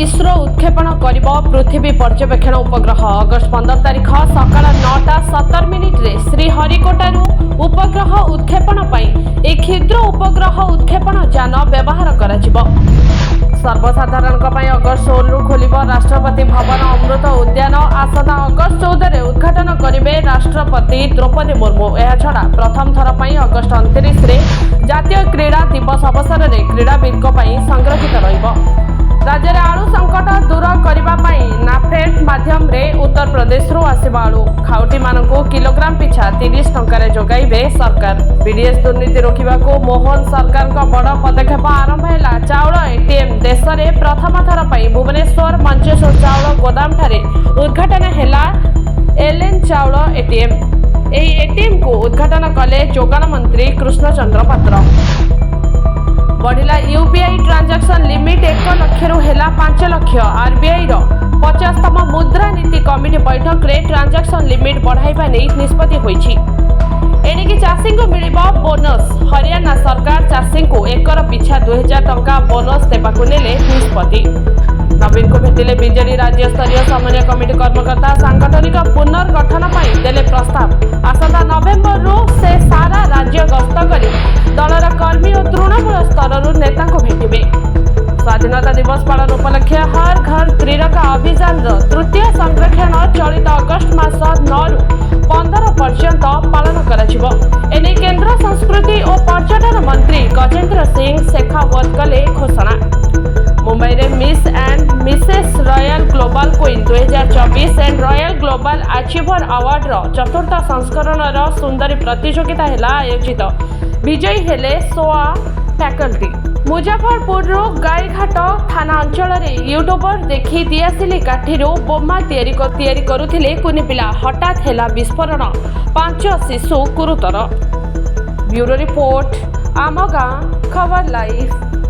इसरो उत्क्षेपण करिब पृथ्वी पर्यवेक्षण उपग्रह अगस्ट 15 तारिख सकाळ 9:17 रे श्रीहरिकोटारू उपग्रह उत्क्षेपण एक क्षुद्र उपग्रह उत्क्षेपण यान व्यवहार करा सर्वसाधारण अगस्ट 16 रु खोलिब राष्ट्रपति भवन अमृत उद्यान आसंता अगस्ट 14 रे उद्घाटन करिवे राष्ट्रपति द्रौपदी मुर्मू। यह छड़ा प्रथम थर पर अगस्ट 29 रे जातीय क्रीड़ा दिवस अवसर में क्रीड़ाविद संरक्षित रहिबो। राज्य में आलू संकट दूर करने नाफेड माध्यम रे उत्तर प्रदेश आसवा आलू खाउटी मानू किलोग्राम पिछा 30 टंकार जोगाइबे सरकार। बीडीएस दुर्नीति रोकने को मोहन सरकार का बड़ पदक्षेप आरंभ है। चाउल एटीएम देश में प्रथम थर पर भुवनेश्वर मंचेश्वर चाउल गोदाम ठारे उद्घाटन है एलएन चाउल एटीएम। एटीएम को उद्घाटन कले जोगाण मंत्री कृष्णचंद्र पात्र। बढ़िला यूपीआई ट्रांजैक्शन लिमिट 1 लाख रु हेला 5 लाख। आरबीआई 50तम मुद्रा नीति कमिटी बैठक रे ट्रांजैक्शन लिमिट बढ़ाइबा नै निष्पत्ति होईछि। एनिकी चाषी को मिलिबो बोनस। हरियाणा सरकार चाषी को एकर पिछा 2000 टंका बोनस देबाकू नेले निष्पत्ति। नवीन को भेटिले बीजेडी राज्य स्तरीय समन्वय कमिटी कर्मकर्ता सांगठनिक पुनर्गठन पर देले प्रस्ताव। आसंता नवेम्बर रु से सारा राज्य गस्त करी दलर कर्मी और तृणमूल स्तर नेता को भेटिबे। स्वाधीनता दिवस पालन उपलक्षे हर घर त्रिरंगा अभियान तृतीय संरक्षण चलित अगस्ट मास 9 रु 15 पर्यंत पालन कराजिबो। एने केंद्र संस्कृति और पर्यटन मंत्री गजेंद्र सिंह शेखावत कले घोषणा। मुंबई रे miss and Mrs royal global queen 2024 and royal global achiever award चतुर्थ संस्करण सुंदरी प्रतियोगिता है आयोजित। विजयी हेले 16 फैकल्टी। मुजफ्फरपुर गाईघाट थाना अंचल यूट्यूबर देखी दियासिली काठी बोमा तैयारी करुथिले कुनी पिला हठात हेला विस्फोरण 5 शिशु गुरुतर। ब्यूरो रिपोर्ट आम गाँ खबर लाइव।